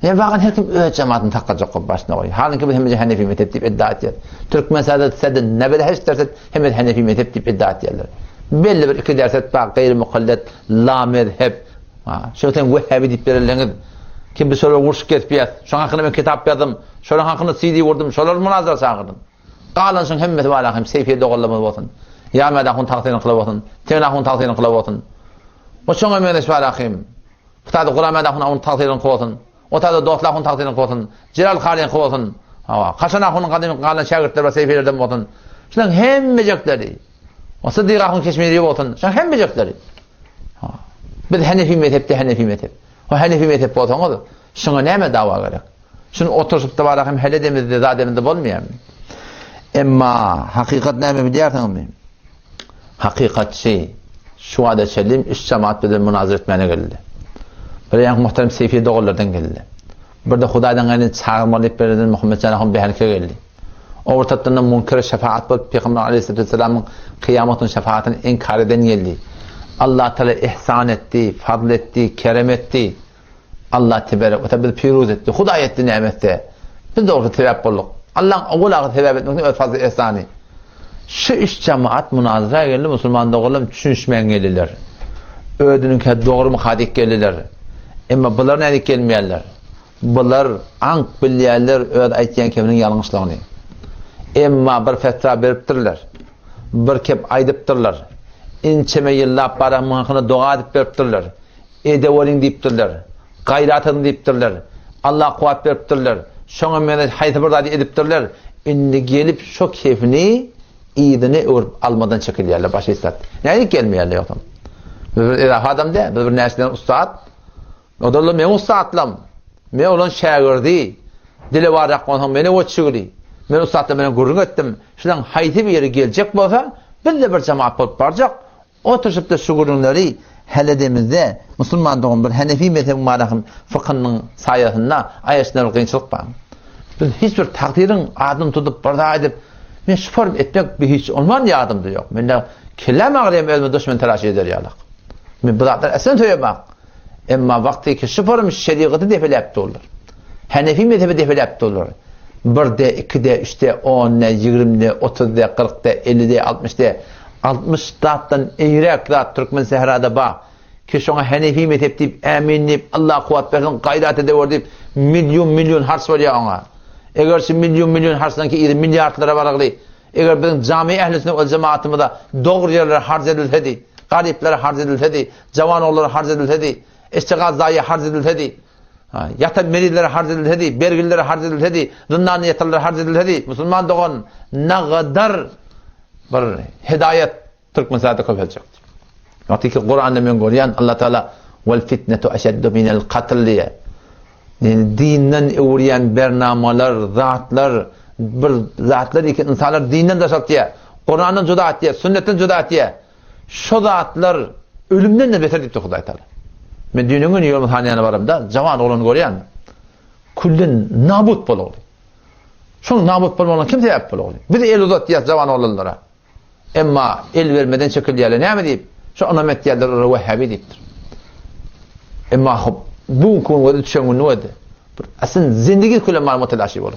Yani bakın her kim öğret cemaatini takacak o başına koyuyor. Halbuki bu hem Hanefi mezhep deyip iddia ediyor. Türk mesela sedin ne böyle hiç derset hem Hanefi mezhep deyip iddia ediyorlar. Belli bir iki derset bak gayri mukallet la mezhep. Şöyle Vehhabi deyip verirleriniz. Kim bir şöyle vuruşup ketpiyat. Şoň hakyna men kitap ýazdım. Şoň hakyna CD wurdum. Şolar münazara çagyrdım. Galan şoň hemmeti wala hem seyfiýe dogalama bolsun. Ýa-da hun taqdirini qilip bolsun. Tena hun taqdirini qilip bolsun. O şoňa men esbalakim. Qutady Qur'an'da hun hun taqdirini qilip bolsun. Otada dotla hun taqdirini qilip bolsun. Jiral Qariň qilip bolsun. Hawa, qaşana hun galan şagirdler we seyfiýelerden bolsun. Şoň hemmejekleri. O Sıddyqa hun keşmeri bolsun. Şoň hemmejekleri. Bir Hanefi mezhepde Hanefi mezhep. O Hanefi mezhep bolsaňyz, şoňa näme dawa gerek? Şunu oturup da barakim hele demizde zademizde bolmaýar. Emma hakikat näme bilýärsiňizmi? Hakikat şey, şu ada şelim iş cemaat bilen münazara etmene geldi. Bir ýa muhterem Seyfi dogallardan geldi. Bir de Hudaýdan gany çağırmalyp berden Muhammed Canahym beherke geldi. Ortatda munkar şefaat bolup Peygamber Aleyhisselam'ın kıyamatın şefaatini inkar eden geldi. Allah Teala ihsan etti, fadl etti, kerem etti. Allah tebarek ve teala piruz etti. Hudaý etti nimetde. Biz de orta sebep bolduk. Allah ogulagy sebep etmekden öz fazla ihsany. Şu iş cemaat münazara geldi, musulman dogalym düşünşmeň geldiler. Ödününki dogry mu hadik geldiler. Emma bular nädik gelmeýärler. Bular ank bilýärler öz aýtýan keminiň ýalňyşlygyny. Emma bir fetva beripdirler. Bir kep aýdypdyrlar. İnçeme yıllap baramyňyny doga edip beripdirler. Ede boling diýipdirler. Gaýratyn diýipdirler. Allah kuwat beripdirler. Şoňa meni haýsy bir zat edipdirler. Indi gelip şo kefini ýydyny örüp almadan çekilýärler başy istat. Näde gelmeýärler ýokdam. Bir adam de, bir näslen ustad. Odalla men ustadlam. Men olan şagirdi. Dile warak bolsam meni oçugdy. Men ustadla meni gurrun etdim. Şulan haýsy bir ýere geljek bolsa, bir cemaat bolup barjak. Oturup da şu gurrunlary hele demizde musulman doğum bir Hanefi mezhebi mübarekinin fıkhının sayesinde ayasınlar kıyınçılık var. Biz hiçbir takdirin adını tutup barda edip men şüpher etmek bir hiç olman yardımdı yok. Men de kellam ağrıyam elime düşman telaş eder yalak. Men bu zatlar esen töye bak. Emma vakti ki şüpherimiz şeriatı defelepti olur. Hanefi mezhebi defelepti olur. 1'de, 2'de, 3'de, 10'de, 20'de, 30'de, 40'de, 50'de, 60'de 60 zatdan eýrek zat Türkmen sehrada bak. Ki şoňa Hanefi mezhep diýip, amin diýip, Allah kuwat bersin, gaýrat edip diýip, milyon hars bolýar oňa. Eger şu milyon harsdan ki milliardlara baragly. Eger bizim cami ehli sünnet we cemaatymyzda dogry ýerler harz edilsedi, garipler harz edilsedi, jawan oğullar harz edilsedi, istiğaz zayi harz edilsedi, yatab meriler harz edilsedi, bergiller harz edilsedi, zındaniyetler harz edilsedi, musulman dogan nagadar bir hidayet Türkmen saati köpelecek. Vakti ki Kur'an'da men görýän Allah Teala vel fitnetu eşeddu minel qatl diye. Dinden öwrýän bernamalar, zatlar, bir zatlar iki insanlar dinden daşap diye, Kur'an'dan juda et diye, sünnetten juda et diye. Şu zatlar ölümden de beter diýipdi Hudaý Teala. Men dünýäniň ýol hanyana baramda jawan oğlany görýän. Kullin nabut bolýar. Şoň nabut bolmagyna kim sebäp bolýar? Bir el uzat diýär jawan oğlanlara. Emma el vermeden çekilýärler. Näme diýip? Şu anamet diýerler Wahhabi diýipdir. Emma bu konuda düşen ne oldu? Aslında zindagi kullama mutalaşy bolar.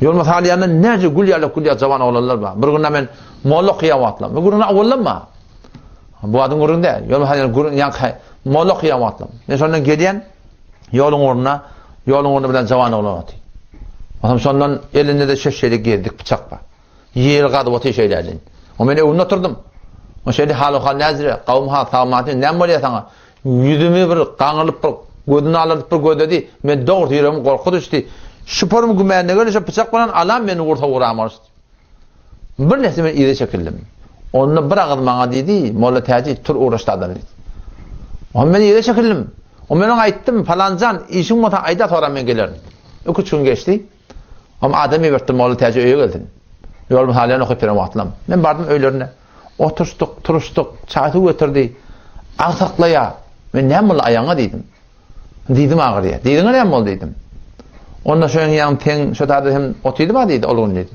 Yol masaliyany näce gulýarlyk jawan oğlanlar bar. Bir gün men molla kıyamatlam. Bu gün awallanma. Bu adam gurunda. Yol masaliyany gurun ýa molla kıyamatlam. Ne şondan gelýän ýoluň ornuna bilen jawan oğlan aty. Adam şondan elinde de şeşelik geldik bıçak bar. Yer gadyp oty şeýlerden. O men öwünde oturdum. O şeýle hal nazire kawmha tamaty näme bolýar saňa? Yüzümü bir gaňylyp bir gözüni alyp bir gödedi. Men dogry ýüregim gorkup düşdi. Şüpherim gümäne göre şu bıçak bilen alam meni urta uramaz. Bir näse men ýere çekildim. Onu bir agyd maňa dedi, molla täji tur uğraşdadyr dedi. O men ýere çekildim. O meniň aýtdym, falanjan işiň mota aýda sonra men gelerim. 2 gün geçdi. Ama adamy berdim, molla täji öýe geldi. Yol mahalyany okyp berem atlam. Men bardym öýlerine. Turuşdyk, çaýty götürdi. Asaklaýa. Men näme bol aýaňa diýdim. Diýdim agyrýa. Diýdiň näme bol diýdim. Onda şoň ýan teň şu taýda hem otydy ba diýdi, olgun diýdi.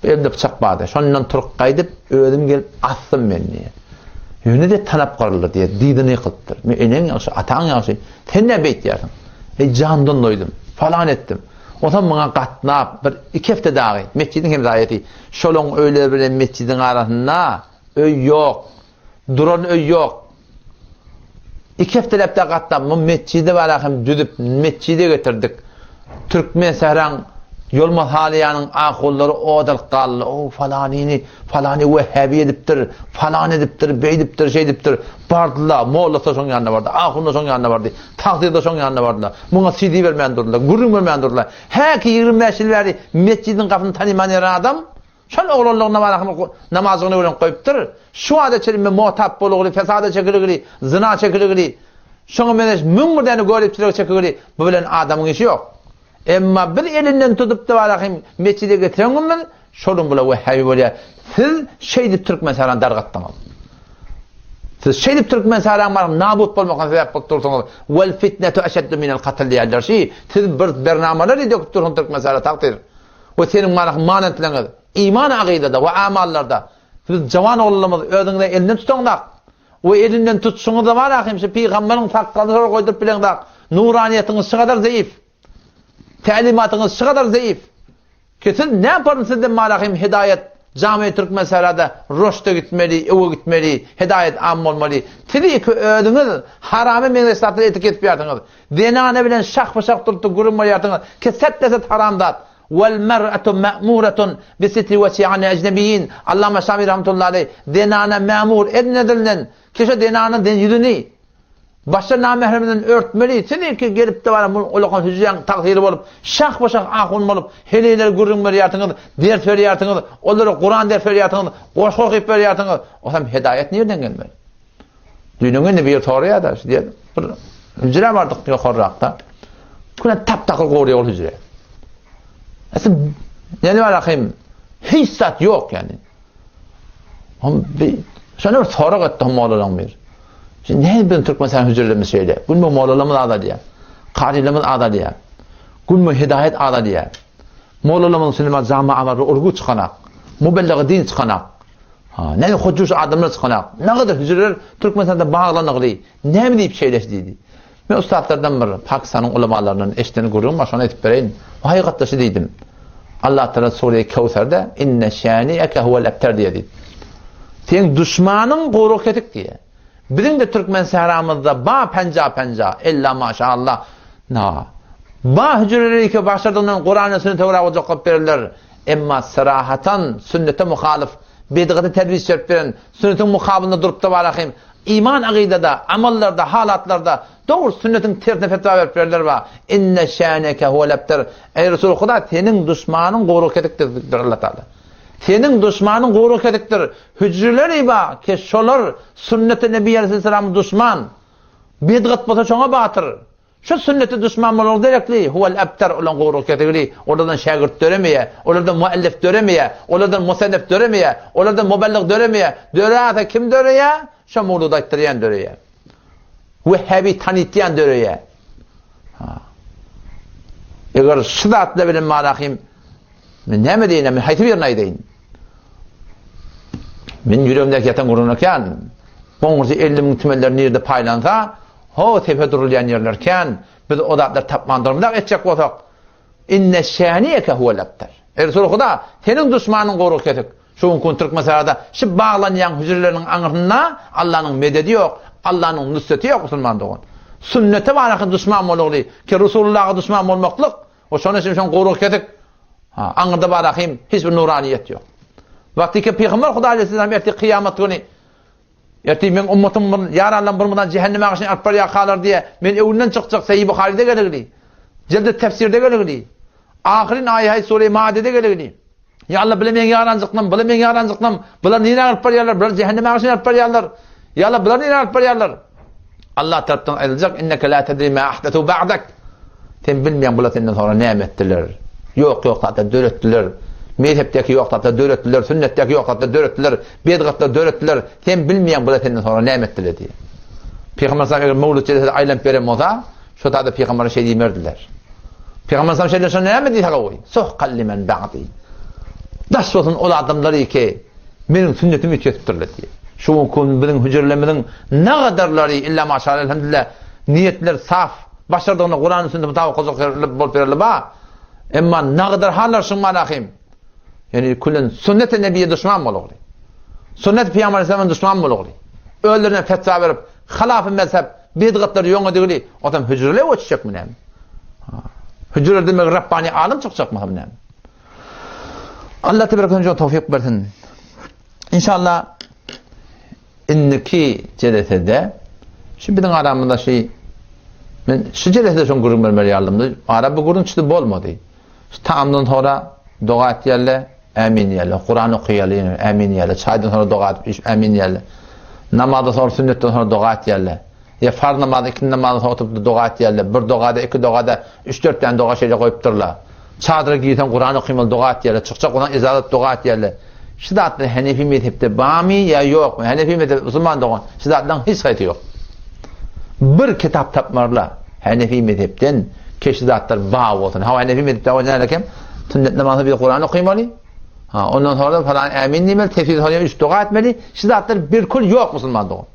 Elde bıçak bardy. Şondan turup gaýdyp ödüm gelip attym meni. Ýöne de tanap garlyr diýe diýdini ýykypdyr. Men eneň ýaşy, ataň ýaşy. Sen näme beýtýärsiň? Jandan doýdum. Falan etdim. Otam maňa gatnap bir 2 hafta dagy mescidin hem zaýaty. Şolaň öýle bilen mescidin arasynda öý ýok. Duran öý ýok. 2 haftalepte qatlap bu mescidi barakim düdüp mescide getirdik. Türkmen Sehran Yolmaz Haliyanın ağolları odal qallı. O falani Vehhabi ediptir, falan ediptir, beydiptir, şey ediptir. Bardılar, Molla da son yanına vardı, Ağolda son yanına vardı, Takdir da son yanına vardılar. Buna CD vermeyen durdular, gurrun vermeyen durdular. Her ki 25 yıl verdi, mescidin kapını tanımayan yaran adam, şöyle oğlanlarına var, namazını öğren koyuptur. Şu adet çelimde muhatap boluğu, fesada çekilir, zina çekilir. Şuna meneş mümbürden görüp çekilir. Bu bilen adamın işi yok. Emma bir elinden tutup da varakım mescide getiren ben şolun bula Vehhabi böyle. Siz şeydip Türkmen Sehran dargattınız. Siz şeydip Türkmen Sehran var nabut bolmaktan sebep bolup dursunuz. Vel fitnetu eşeddu minel katl diyorlar şey. Siz bir bernamalar edip dursun Türkmen Sehran takdir. O senin manetleriniz iman akidede ve amallarda. Siz cavan oğullarımız ödünde elinden tutunlar. O elinden tutsunuz da varakım şu peygamberin takkanını koydurup bilenler. Nuraniyetiniz şu kadar zayıf. Talimatınız şu kadar zayıf. Kesin ne yaparım sizden malahim hidayet cami Türkmen Sehra'da roşta gitmeli, eve gitmeli, hidayet am olmalı. Sizi ki ödünüz harami menresatı etiket fiyatınız. Denane bilen şak bıçak tutup gurunma yatınız. Keset deset haramdat. Vel mer'atu ma'muratun bi sitri vesi'an ecnebiyin. Allame Şamil rahmetullahi aleyh. Denane ma'mur edinedilinden. Keşe denane den yüzünü. Başta namehremden örtmeli. Seni ki gelip de var olakan hücreyen takdiri olup şak başak ahun olup heliler gurrun veriyatınız, ders veriyatınız, onları Kur'an ders veriyatınız, koş okuyup veriyatınız. O zaman hidayet nereden gelmeli? Dününün de bir soruya da diye bir hücre vardık diyor Korrak'ta. Kuna tap takıl koruyor o hücre. Aslında yani var akıyım hiç sat yok yani. Şöyle bir soru ettim Moğol'dan bir. Şimdi ne bileyim Türkmen Sehran hücrelerimiz şeyle. Gülmü Moğollarımız adı diye. Karilerimiz adı diye. Gülmü hidayet adı diye. Moğollarımız sinema camiaları urgu çıkanak. Mübelleği din çıkanak. Ne hocuş adamlar çıkanak. Ne kadar hücreler Türkmen Sehran'da bağlanıqlı. Ne bileyim şeyleştiydi. Ben ustadlardan biri Pakistan'ın ulemalarının eşlerini görüyorum. Başına etip vereyim. O hakikatte şey dedim. Allah Teala Sure-i Kevser'de inne şâni'eke huvel ebter diye dedi. Senin düşmanın koruk etik diye. Bizim de Türkmen Sehramızda ba penca illa maşallah. Ba hücreleri ki başladığından Kur'an'ı sünnete uğra ocak verirler. Emma sarahatan sünnete muhalif bidgati tedvis veren sünnetin mukabilinde durup da varakim. İman akidede, amallarda, halatlarda doğru sünnetin tersine fetva verip verirler var. İnne şâneke huvel ebter. Ey Resulü Kuda senin düşmanın koruk etiktir Allah Teala. Senin düşmanın koruk ediktir. Hücreleri ba ki şolar sünnet-i Nebi Aleyhisselam'ın düşman. Bidgat bata çoğuna batır. Şu sünneti düşman olur direkli. Huvel ebter olan koruk edikli. Oradan şagirt döremeye, oradan muallif döremeye, oradan musennef döremeye, oradan mübellik döremeye. Döreyata kim döreye? Şu muğluda ettiriyen döreye. Vehhabi tanıtlayan döreye. Eğer şıdatla benim malahim ne mi deyin? Hayti bir ne deyin? Ben yüreğimdeki yatan kurunurken, bonguzu 50 bin tümeller nerede paylansa, o tepe durulayan yerlerken, biz odatlar tapmandırmadan edecek olsak, inne şâniyeke huvel ebter. Resulü Kuda, senin düşmanın koruk etik. Şu mümkün Türk meselada, şu bağlanayan hücrelerin anırına Allah'ın mededi yok, Allah'ın nüsseti yok Müslümanlığı. Sünnete var düşman olmalı ki Resulullah'a düşman olmaklık, o şonun için şunu koruk etik. Anırda barakayım, hiçbir nuraniyet yok. Vakti ki Peygamber Kuda Aleyhisselam erti kıyamet günü erti ben ummetim yaranlan burmadan cehenneme ağaçını arpar yakarlar diye men evinden çıkacak Sahih Bukhari'de gelir. Celde tefsirde gelir. Ahirin ayet-i Sure-i Ma'ide'de gelir. Ya Allah bilemeyen yarancıklam, bular nine arpar yarlar, bular cehenneme ağaçını arpar yarlar. Ya Allah bular nine arpar yarlar. Allah taraftan ayrılacak inneke la tedri ma ahdetu ba'dak. Sen bilmeyen bular senden sonra ne ettiler. Yok hatta dörettiler. Mezhepteki yok hatta dörettiler, sünnetteki yok hatta dörettiler, bidgatta dörettiler. Sen bilmeyen bu senden sonra ne ettiler diye. Peygamber sallallahu aleyhi ve sellem mevlüt aylan verem olsa, şu da Peygamber'e şey demirdiler. Peygamber sallallahu aleyhi ve sellem ne dedi hagavi? Soh kallimen ba'di. Daş olsun o adamları ki benim sünnetimi kestirdiler diye. Şu kun benim hücrelerimizin ne kadarları illa maşallah elhamdülillah niyetler saf. Başardığını Kur'an'ın sünneti mutabık bol verirler ba. Emma ne kadar hallarsın malahim. Yani kullen sünnet-i Nebi'ye düşman mı olur? Sünnet-i Peygamber Aleyhisselam'ın düşman mı olur? Öldürüne fetva verip, halaf-ı mezhep, bedgatlar yoňa digili adam hücrele geçecek mi näme? Hücre demek Rabbani alim çıkacak mı hem näme? Allah tebaraka tawfik bersin. İnşallah inniki cedetede şu bizim aramızda şey men şu cedetede şon gurun bermeli yardımda ara bu gurun çıtı bolmadı. Tamamdan sonra dua etýärler, amin diýärler. Kur'an okuýarlar, amin diýärler. Çaydan sonra dua edip amin diýärler. Namazdan sonra sünnetten sonra dua etýärler. Ya farz namazda iki namazda sonra oturup dua etýärler. Bir duada, iki duada 3-4 tane dua şeýle goýupdyrlar. Çadyra giýen Kur'an okuýmaly dua etýärler. Çykjak olan izazat dua etýärler. Şu zatlar Hanefi mezhepde bami ya yok mu? Hanefi mezhep Müslüman doğan. Şu zatdan hiç haýaty yok. Bir kitap tapmarlar. Hanefi mezhepden keşi zatlar bağ bolsun. Ha Hanefi mezhepde oýanarken sünnet namazı bir Kur'an okuýmaly. Ha ondan sonra falan amin diýmeli, tefsir hoýa 3 dua etmeli. Şu zatlar bir kul yok Müslüman doğan.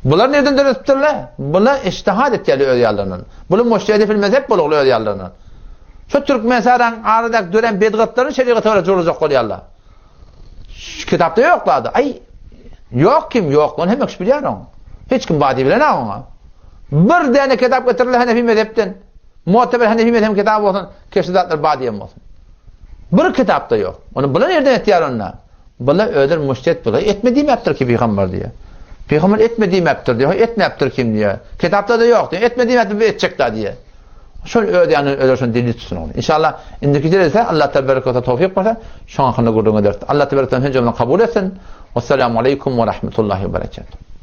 Bular nereden döretipdirler? Bular ijtihad etýärler öz ýallarynyň. Bular müştehid fil mezhep bolugly öz ýallarynyň. Şu Türkmenistanyň aradak dören bedgatlaryň şeriaty toğra jurajak bolýarlar. Kitapta yok adı. Ay yok kim yok onu hemek bilýär. Hiç kim badi bilen ona. Bir dene kitap getirildi Hanefi mezhepden. Mu'teber Hanefi mezhep kitabı bolsun, keşidatlar badi bolsun. Bir kitapta yok. Onu bilen nereden etýär onlar? Bular öder müştehid bular. Etmediğim yaptır ki peygamber diye. Peygamber etmediğim yaptır diyor. Etmeyaptır kim diye. Kitapta da yok diyor. Etmediğim yaptır edecekler diye. Şol ödýän ölerşon dili tutsun onu. İnşallah indiki derse Allah tebaraka ve tawfik bersin. Şoň hakkında gurulma dert. Allah tebaraka ve kabul etsin. Vesselamu aleykum ve rahmetullahi ve berekatuhu.